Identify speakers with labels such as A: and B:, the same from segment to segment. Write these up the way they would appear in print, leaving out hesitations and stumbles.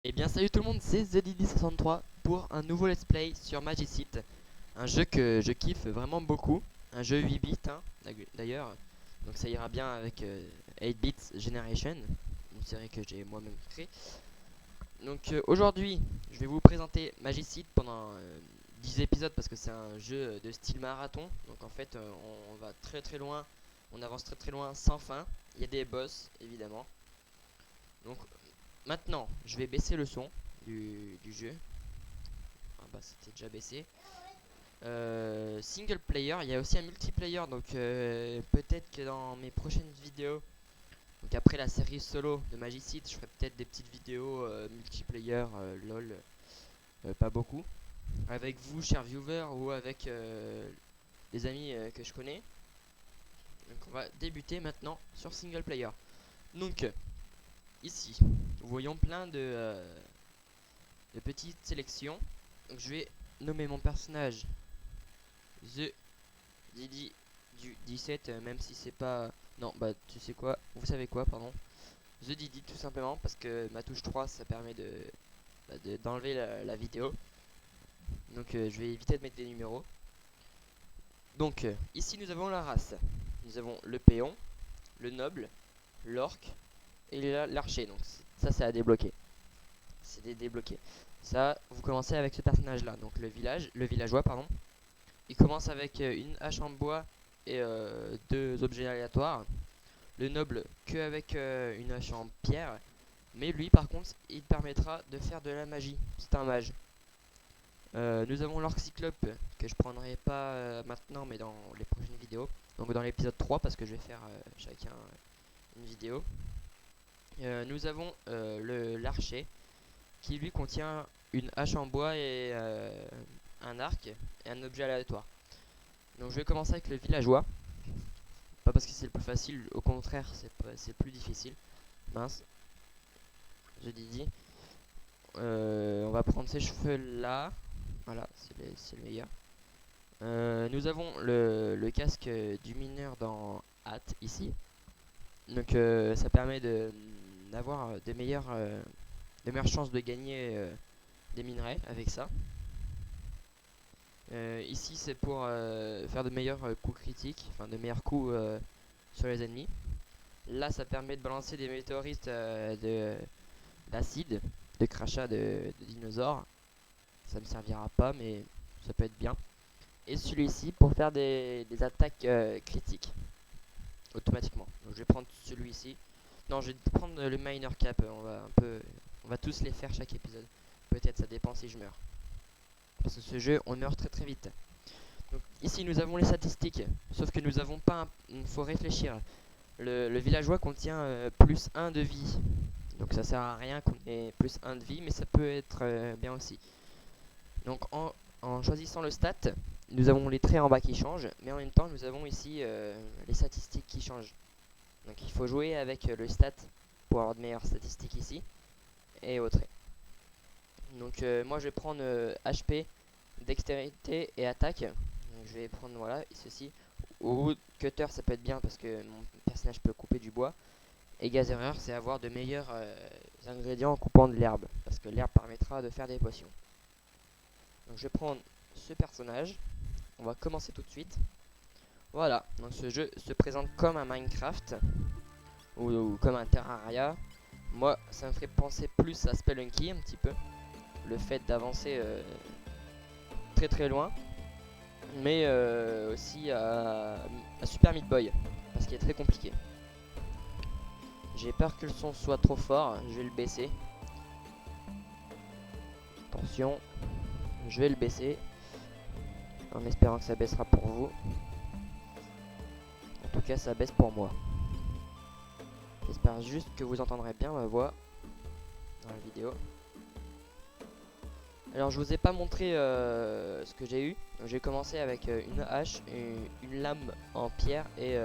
A: Eh bien salut tout le monde, c'est TheDidi63 pour un nouveau let's play sur Magicite. Un jeu que je kiffe vraiment beaucoup, un jeu 8 bits hein, d'ailleurs. Donc ça ira bien avec 8 bits Generation, une série que j'ai moi-même créée. Donc aujourd'hui je vais vous présenter Magicite pendant 10 épisodes parce que c'est un jeu de style marathon. Donc en fait on va très très loin, on avance très très loin sans fin. Il y a des boss évidemment. Donc maintenant, je vais baisser le son du jeu. Ah bah c'était déjà baissé. Single player, il y a aussi un multiplayer, donc peut-être que dans mes prochaines vidéos, donc après la série solo de Magicite, je ferai peut-être des petites vidéos multiplayer, lol, pas beaucoup, avec vous, chers viewers, ou avec des amis que je connais. Donc on va débuter maintenant sur single player. Donc ici, nous voyons plein de petites sélections. Donc je vais nommer mon personnage The Didi du 17, même si c'est pas... Non, bah tu sais quoi, vous savez quoi, pardon. The Didi tout simplement, parce que ma touche 3 ça permet d'enlever la vidéo. Donc je vais éviter de mettre des numéros. Donc ici nous avons la race. Nous avons le péon, le noble, l'orc et l'archer. Donc ça c'est à débloquer. C'est des débloqués. Ça, vous commencez avec ce personnage là, donc le villageois pardon. Il commence avec une hache en bois et deux objets aléatoires. Le noble que avec une hache en pierre. Mais lui par contre il permettra de faire de la magie. C'est un mage. Nous avons l'orc cyclope que je prendrai pas maintenant mais dans les prochaines vidéos. Donc dans l'épisode 3 parce que je vais faire chacun une vidéo. Nous avons l'archer qui lui contient une hache en bois et un arc et un objet aléatoire. Donc je vais commencer avec le villageois. Pas parce que c'est le plus facile, au contraire c'est le plus difficile. Mince, je dis. On va prendre ces cheveux là. Voilà, c'est le meilleur. Nous avons le casque du mineur dans Hâte ici. Donc ça permet d'avoir de meilleures chances de gagner des minerais avec ça. Ici c'est pour faire de meilleurs coups critiques, enfin de meilleurs coups sur les ennemis. Là ça permet de balancer des météorites d'acide, de crachat de dinosaures. Ça me servira pas mais ça peut être bien. Et celui-ci pour faire des attaques critiques automatiquement. Donc je vais prendre celui-ci. Non, je vais prendre le minor cap. On va tous les faire chaque épisode. Peut-être ça dépend si je meurs. Parce que ce jeu, on meurt très très vite. Donc ici nous avons les statistiques. Sauf que nous avons pas. Il faut réfléchir. Le villageois contient plus 1 de vie. Donc ça sert à rien qu'on ait plus 1 de vie, mais ça peut être bien aussi. Donc en choisissant le stat, nous avons les traits en bas qui changent, mais en même temps nous avons ici les statistiques qui changent. Donc il faut jouer avec le stat pour avoir de meilleures statistiques ici et au trait. Donc moi je vais prendre HP, dextérité et attaque. Donc, je vais prendre voilà ceci. Ou cutter ça peut être bien parce que mon personnage peut couper du bois. Et gatherer c'est avoir de meilleurs ingrédients en coupant de l'herbe. Parce que l'herbe permettra de faire des potions. Donc je vais prendre ce personnage. On va commencer tout de suite. Voilà, donc ce jeu se présente comme un Minecraft ou comme un Terraria. Moi, ça me fait penser plus à Spelunky un petit peu. Le fait d'avancer très très loin. Mais aussi à Super Meat Boy. Parce qu'il est très compliqué. J'ai peur que le son soit trop fort. Je vais le baisser. Attention. Je vais le baisser. En espérant que ça baissera pour vous. En tout cas, ça baisse pour moi. J'espère juste que vous entendrez bien ma voix dans la vidéo. Alors je vous ai pas montré ce que j'ai eu. J'ai commencé avec une hache, une lame en pierre et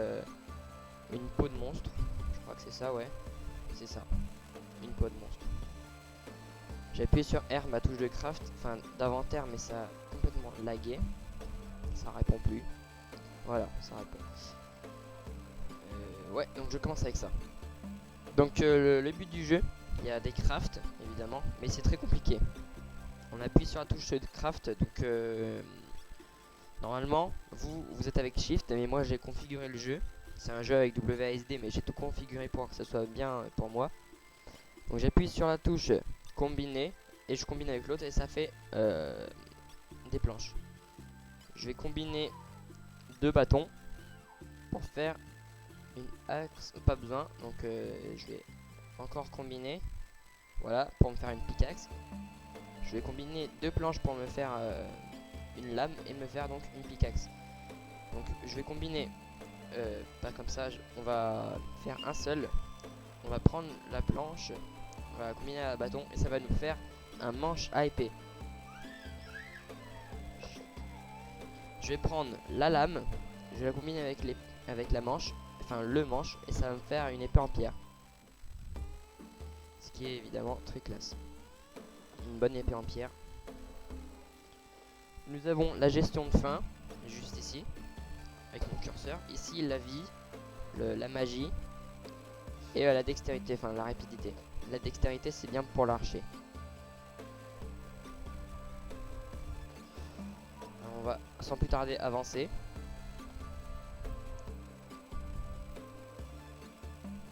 A: une peau de monstre. Je crois que c'est ça, ouais. C'est ça. Une peau de monstre. J'ai appuyé sur R, ma touche de craft, enfin d'inventaire, mais ça a complètement lagué. Ça répond plus. Voilà, ça répond. Ouais, donc je commence avec ça. Donc le but du jeu, il y a des crafts, évidemment, mais c'est très compliqué. On appuie sur la touche de craft, donc normalement vous êtes avec Shift, mais moi j'ai configuré le jeu. C'est un jeu avec WASD, mais j'ai tout configuré pour que ça soit bien pour moi. Donc j'appuie sur la touche combiner et je combine avec l'autre et ça fait des planches. Je vais combiner deux bâtons pour faire une axe, pas besoin, donc je vais encore combiner, voilà, pour me faire une pickaxe. Je vais combiner deux planches pour me faire une lame et me faire donc une pickaxe. Donc je vais combiner, pas comme ça, on va faire un seul. On va prendre la planche, on va combiner à bâton et ça va nous faire un manche à épée. Je vais prendre la lame, je vais la combiner avec la manche, enfin le manche, et ça va me faire une épée en pierre. Ce qui est évidemment très classe. Une bonne épée en pierre. Nous avons la gestion de faim, juste ici, avec mon curseur. Ici la vie, la magie, et la dextérité, enfin la rapidité. La dextérité c'est bien pour l'archer. On va sans plus tarder avancer.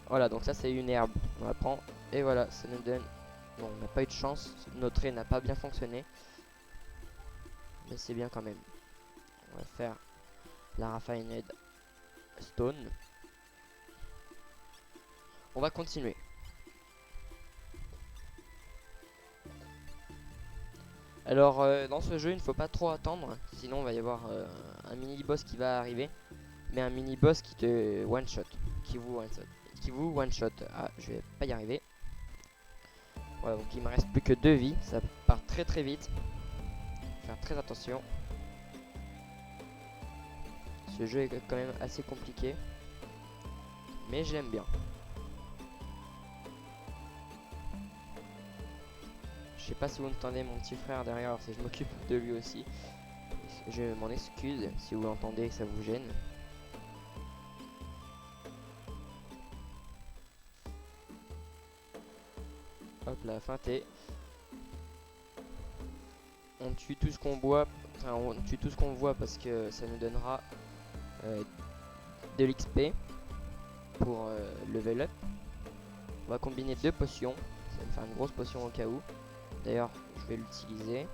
A: Voilà, donc ça c'est une herbe. On la prend et voilà, ça nous donne... Bon, on n'a pas eu de chance, notre trait n'a pas bien fonctionné. Mais c'est bien quand même. On va faire la Raffined Stone. On va continuer. Alors dans ce jeu il ne faut pas trop attendre, sinon il va y avoir un mini boss qui va arriver. Mais un mini boss qui te one shot, qui vous one shot. Ah, je vais pas y arriver. Voilà, donc il me reste plus que 2 vies, ça part très très vite. Faut faire très attention. Ce jeu est quand même assez compliqué, mais j'aime bien. Je sais pas si vous entendez mon petit frère derrière, si je m'occupe de lui aussi. Je m'en excuse si vous l'entendez et que ça vous gêne. Hop là, feinté. On tue tout ce qu'on boit, enfin on tue tout ce qu'on voit parce que ça nous donnera de l'XP pour level up. On va combiner deux potions, ça va me faire une grosse potion au cas où. D'ailleurs, je vais l'utiliser.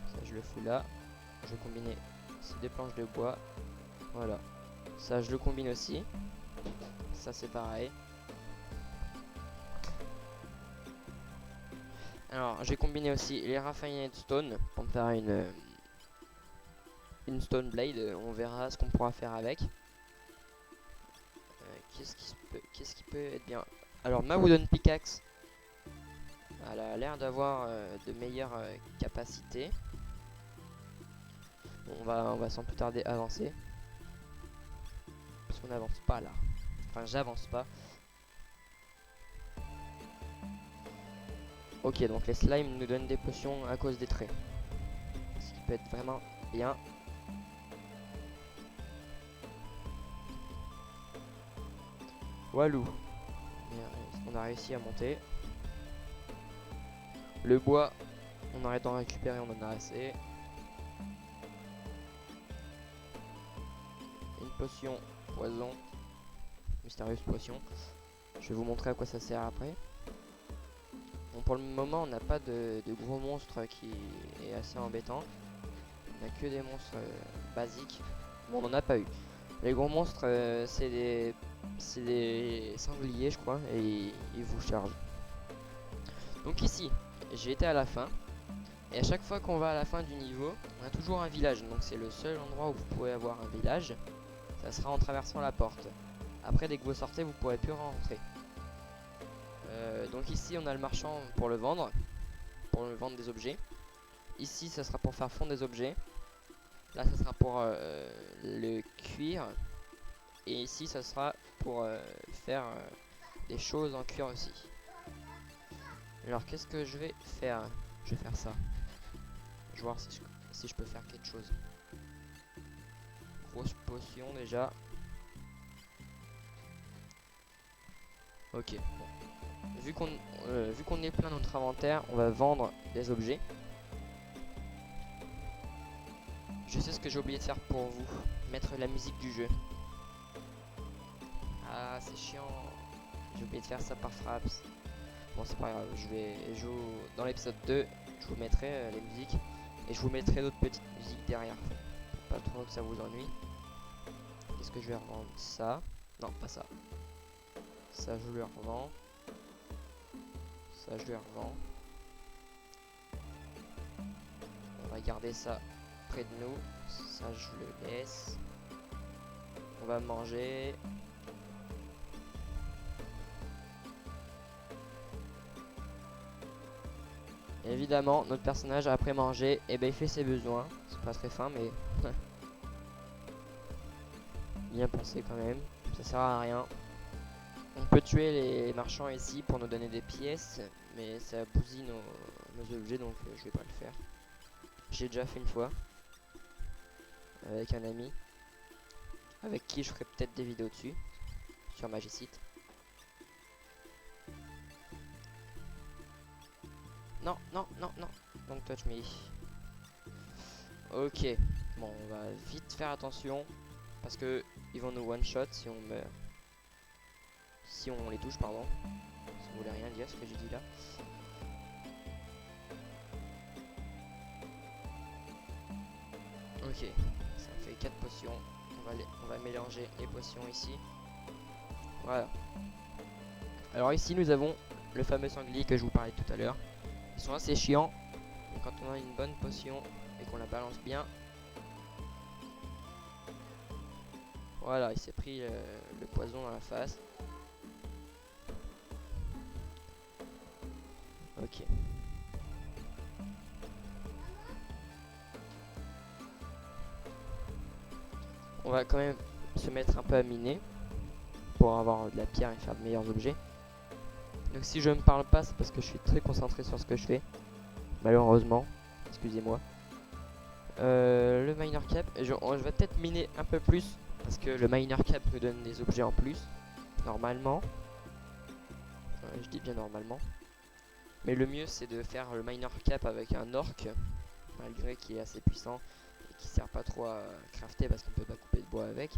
A: Ça, je le fous là. Je vais combiner ces deux planches de bois. Voilà. Ça, je le combine aussi. Ça, c'est pareil. Alors, j'ai combiné aussi les Raffined Stone pour me faire une Stone Blade. On verra ce qu'on pourra faire avec. Qu'est-ce qui peut être bien? Alors, ma Wooden Pickaxe, elle a l'air d'avoir de meilleures capacités. Bon, on va sans plus tarder avancer. Parce qu'on n'avance pas là. Enfin, j'avance pas. Ok, donc les slimes nous donnent des potions à cause des traits. Ce qui peut être vraiment bien. Walou. On a réussi à monter. Le bois, on arrête d'en récupérer, on en a assez. Une potion poison. Mystérieuse potion. Je vais vous montrer à quoi ça sert après. Bon, pour le moment, on n'a pas de gros monstres qui est assez embêtant. On n'a que des monstres basiques. Bon, on n'en a pas eu. Les gros monstres, c'est des sangliers, je crois, et ils vous chargent. Donc ici, j'ai été à la fin. Et à chaque fois qu'on va à la fin du niveau, on a toujours un village. Donc c'est le seul endroit où vous pouvez avoir un village. Ça sera en traversant la porte. Après, dès que vous sortez, vous pourrez plus rentrer. Donc ici, on a le marchand pour le vendre des objets. Ici, ça sera pour faire fondre des objets. Là, ça sera pour le cuir. Et ici, ça sera pour faire des choses en cuir aussi. Alors, qu'est-ce que je vais faire? Je vais faire ça. Je vais voir si je peux faire quelque chose. Grosse potion déjà. Ok, bon. vu qu'on est plein dans notre inventaire, on va vendre des objets. Je sais ce que j'ai oublié de faire pour vous, mettre la musique du jeu. Ah, c'est chiant. J'ai oublié de faire ça par Fraps. Bon, c'est pas grave, dans l'épisode 2, je vous mettrai les musiques. Et je vous mettrai d'autres petites musiques derrière. Pour pas trop que ça vous ennuie. Est-ce que je vais revendre ça? Non, pas ça. Ça, je le revends. Ça, je le revends. On va garder ça près de nous. Ça, je le laisse. On va manger. Et évidemment, notre personnage, après manger, eh ben, il fait ses besoins. C'est pas très fin, mais bien pensé quand même. Ça sert à rien. On peut tuer les marchands ici pour nous donner des pièces, mais ça bousille nos objets, donc je vais pas le faire. J'ai déjà fait une fois avec un ami, avec qui je ferai peut-être des vidéos dessus, sur Magicite. Non, non, non, non, don't touch me. Ok, bon, on va vite faire attention, parce que ils vont nous one-shot si on meurt. Si on les touche, pardon. Ça voulait rien dire ce que j'ai dit là. Ok, ça fait 4 potions. On va mélanger les potions ici. Voilà. Alors ici nous avons le fameux sanglier que je vous parlais tout à l'heure. Ils sont assez chiants, mais quand on a une bonne potion et qu'on la balance bien. Voilà, il s'est pris le poison dans la face. Ok. On va quand même se mettre un peu à miner pour avoir de la pierre et faire de meilleurs objets. Donc si je ne me parle pas, c'est parce que je suis très concentré sur ce que je fais. Malheureusement, excusez-moi. Le miner cap, je vais peut-être miner un peu plus parce que le miner cap me donne des objets en plus. Normalement. Je dis bien normalement. Mais le mieux c'est de faire le miner cap avec un orc, malgré qu'il est assez puissant et qui sert pas trop à crafter parce qu'on peut pas couper de bois avec.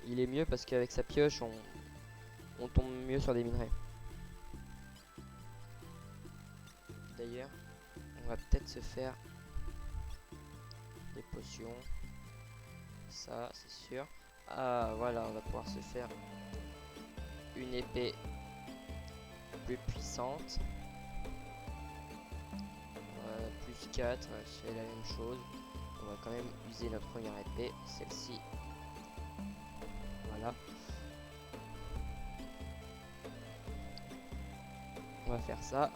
A: Il est mieux parce qu'avec sa pioche on tombe mieux sur des minerais. D'ailleurs, on va peut-être se faire des potions. Ça, c'est sûr. Ah, voilà, on va pouvoir se faire une épée plus puissante. Plus 4, c'est la même chose. On va quand même user notre première épée, celle-ci. Voilà. On va faire ça.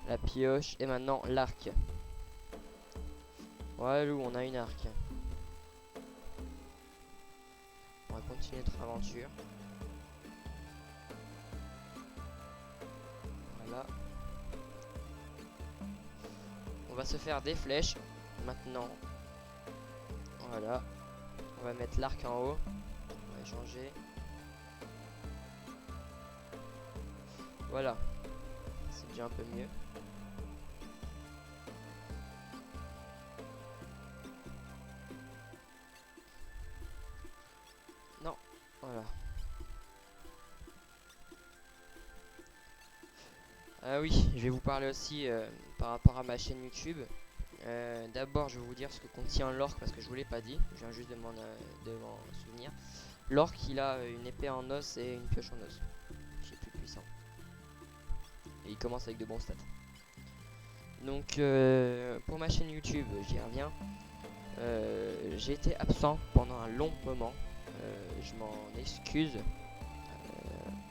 A: La pioche et maintenant l'arc. Voilà, on a une arc. On va continuer notre aventure. Voilà. On va se faire des flèches maintenant. Voilà. On va mettre l'arc en haut. On va échanger. Voilà. C'est déjà un peu mieux. Non. Voilà. Ah oui, je vais vous parler aussi par rapport à ma chaîne YouTube. D'abord, je vais vous dire ce que contient l'orc parce que je vous l'ai pas dit. Je viens juste de m'en souvenir. L'orc, il a une épée en os et une pioche en os. C'est plus puissant. Et il commence avec de bons stats. Donc, pour ma chaîne YouTube, j'y reviens. J'ai été absent pendant un long moment. Je m'en excuse.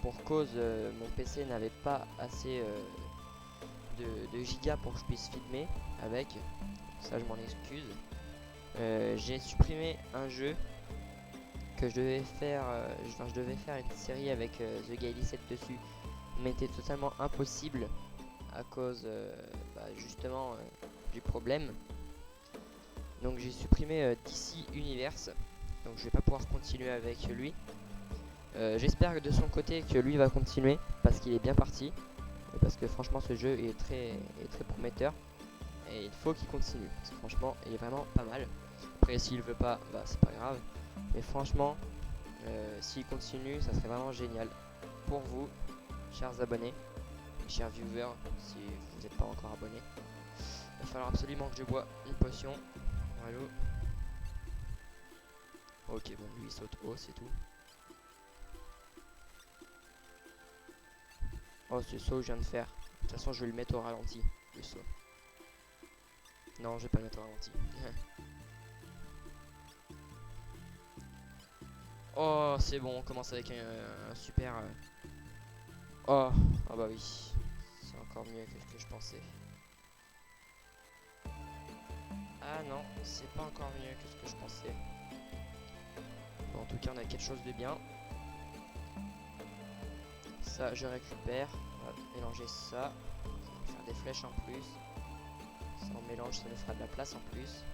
A: Pour cause, mon PC n'avait pas assez de gigas pour que je puisse filmer avec. Ça, je m'en excuse. J'ai supprimé un jeu que je devais faire. Je devais faire une série avec The Guy 17 dessus, mais c'était totalement impossible à cause justement du problème. Donc j'ai supprimé DC Universe. Donc je vais pas pouvoir continuer avec lui. J'espère que de son côté que lui va continuer parce qu'il est bien parti. Et parce que franchement ce jeu est très prometteur. Et il faut qu'il continue. Parce que franchement il est vraiment pas mal. Après s'il veut pas, bah c'est pas grave. Mais franchement, s'il continue, ça serait vraiment génial. Pour vous, chers abonnés, chers viewers, si vous n'êtes pas encore abonnés. Il va falloir absolument que je bois une potion. Allô. Ok, bon, lui il saute haut, c'est tout. Oh, ce saut que je viens de faire. De toute façon, je vais le mettre au ralenti, le saut. Non, je vais pas le mettre au ralenti. Oh, c'est bon, on commence avec un super... Oh, ah bah oui. C'est encore mieux que ce que je pensais. Ah non, c'est pas encore mieux que ce que je pensais. Bon, en tout cas, on a quelque chose de bien. Ça, je récupère. On va mélanger ça. Ça va me faire des flèches en plus. Ça, on mélange, ça nous fera de la place en plus.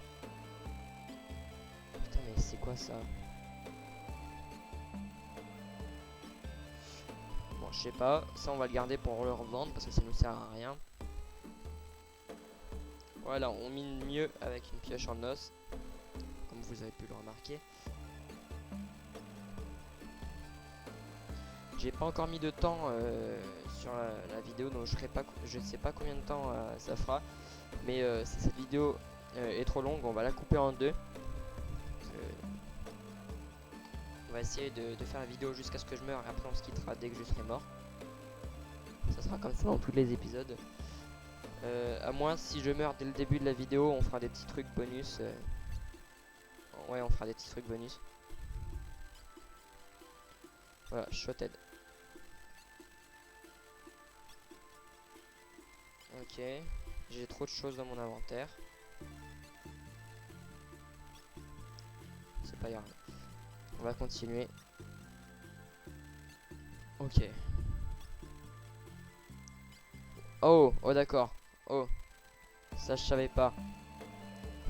A: Putain, mais c'est quoi ça? Bon, je sais pas. Ça, on va le garder pour le revendre parce que ça nous sert à rien. Voilà, on mine mieux avec une pioche en os. Comme vous avez pu le remarquer. J'ai pas encore mis de temps sur la vidéo, donc je sais pas combien de temps ça fera. Mais si cette vidéo est trop longue, on va la couper en deux. On va essayer de faire la vidéo jusqu'à ce que je meure et après on se quittera dès que je serai mort. Ça sera comme ça dans tous les épisodes. À moins si je meurs dès le début de la vidéo, on fera des petits trucs bonus. Ouais, on fera des petits trucs bonus. Voilà, Shoted. Ok, j'ai trop de choses dans mon inventaire. C'est pas grave. On va continuer. Ok. Oh, oh d'accord. Oh, ça je savais pas.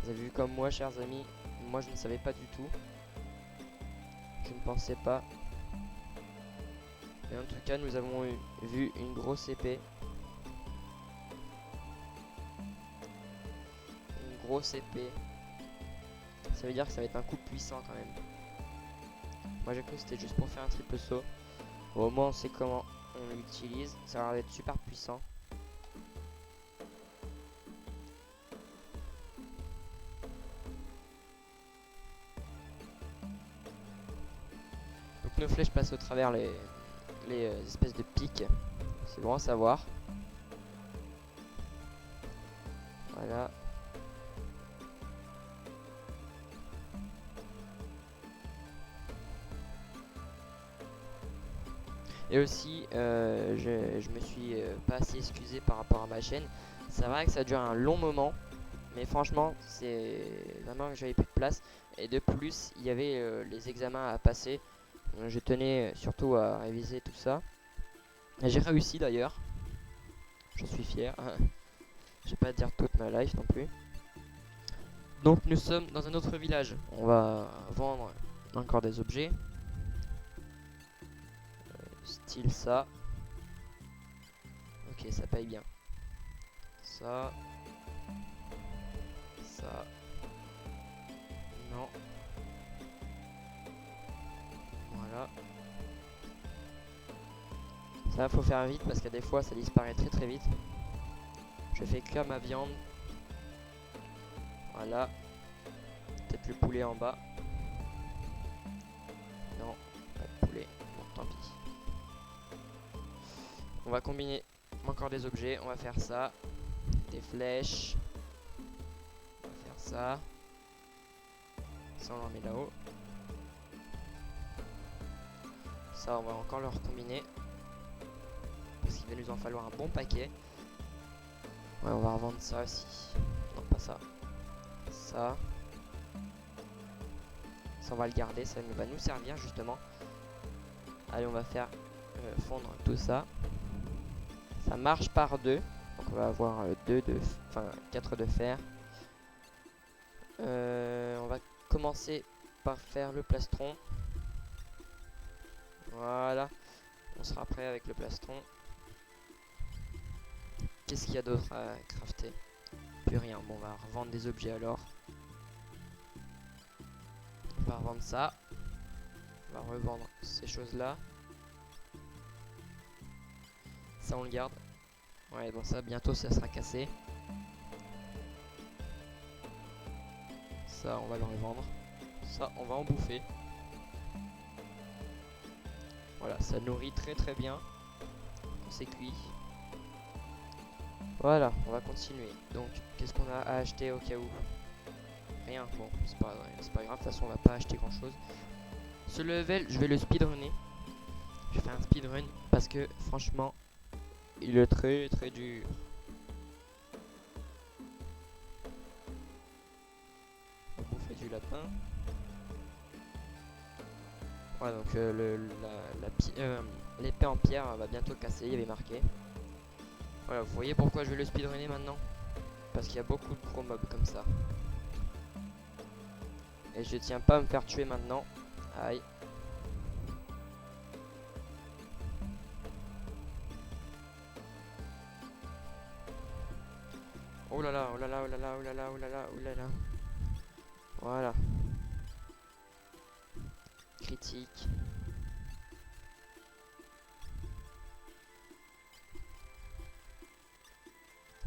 A: Vous avez vu comme moi, chers amis. Moi je ne savais pas du tout. Je ne pensais pas. Et en tout cas, nous avons vu une grosse épée. Une grosse épée. Ça veut dire que ça va être un coup puissant quand même. Moi j'ai cru que c'était juste pour faire un triple saut. Bon, au moins on sait comment on l'utilise. Ça a l'air d'être super puissant. Donc nos flèches passent au travers les espèces de pics. C'est bon à savoir. Voilà. Et aussi, je me suis pas assez excusé par rapport à ma chaîne. C'est vrai que ça dure un long moment. Mais franchement, c'est vraiment que j'avais plus de place. Et de plus, il y avait les examens à passer. Donc, je tenais surtout à réviser tout ça. Et j'ai réussi d'ailleurs. Je suis fier. Je vais pas dire toute ma life non plus. Donc nous sommes dans un autre village. On va vendre encore des objets. Style ça. Ok, ça paye bien. Ça. Ça. Non. Voilà. Ça, faut faire vite parce que des fois ça disparaît très vite. Je fais cuire ma viande. Voilà. Peut-être le poulet en bas. Non, pas de poulet. Bon, tant pis. On va combiner encore des objets. On va faire ça. Des flèches. On va faire ça. Ça, on en met là-haut. Ça, on va encore le recombiner. Parce qu'il va nous en falloir un bon paquet. Ouais, on va revendre ça aussi. Non, pas ça. Ça. Ça, on va le garder. Ça va nous servir justement. Allez, on va faire fondre tout ça. Ça marche par deux. Donc on va avoir 4 de fer. On va commencer par faire le plastron. Voilà, on sera prêt avec le plastron. Qu'est-ce qu'il y a d'autre à crafter? Plus rien. Bon, on va revendre des objets alors. On va revendre ça. On va revendre ces choses-là. Ça, on le garde. Ouais, bon, ça, bientôt, ça sera cassé. Ça, on va le revendre. Ça, on va en bouffer. Voilà, ça nourrit très très bien. C'est cuit. Voilà, on va continuer. Donc, qu'est-ce qu'on a à acheter au cas où? Rien. Bon, c'est pas grave. De toute façon, on va pas acheter grand chose. Ce level, je vais le speedrunner. Je fais un speedrun parce que franchement, il est très très dur. On va bouffer du lapin. Ouais, donc l'épée en pierre va bientôt casser, il y avait marqué. Voilà, vous voyez pourquoi je vais le speedrunner maintenant? Parce qu'il y a beaucoup de gros mobs comme ça. Et je tiens pas à me faire tuer maintenant. Aïe. Oh là là, oh là là, oh là là, oh là là, oh là là, oh là là. Voilà. Critique.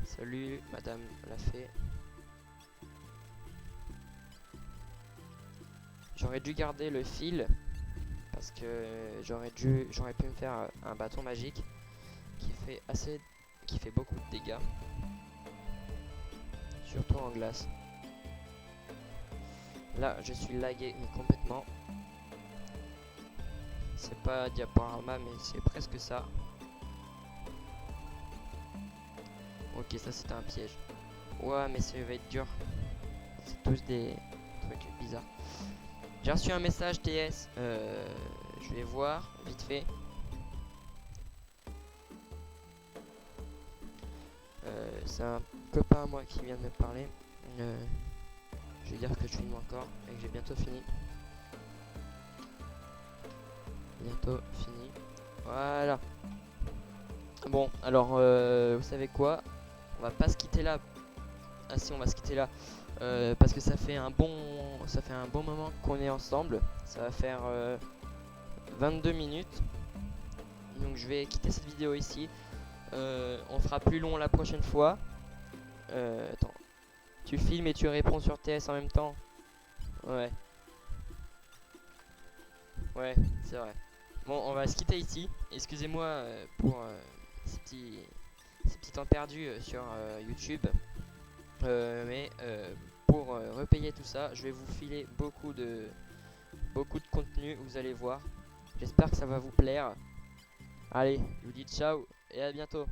A: Salut, madame la fée. J'aurais dû garder le fil parce que j'aurais pu me faire un bâton magique qui fait beaucoup de dégâts, surtout en glace. Là, je suis lagué mais complètement. C'est pas diaporama, mais c'est presque ça. Ok, ça c'était un piège. Ouais, mais ça va être dur. C'est tous des trucs bizarres. J'ai reçu un message TS. Je vais voir vite fait. C'est un copain à moi qui vient de me parler. Je vais dire que je filme encore et que j'ai bientôt fini. Bientôt fini. Voilà. Bon, alors vous savez quoi? On va pas se quitter là. Ah si, on va se quitter là. Parce que ça fait un bon moment qu'on est ensemble. Ça va faire 22 minutes. Donc je vais quitter cette vidéo ici. On fera plus long la prochaine fois. Attends. Tu filmes et tu réponds sur TS en même temps. Ouais. Ouais, c'est vrai. Bon, on va se quitter ici. Excusez-moi pour ces petits temps perdus sur YouTube. Mais pour repayer tout ça, je vais vous filer beaucoup de contenu, vous allez voir. J'espère que ça va vous plaire. Allez, je vous dis ciao et à bientôt.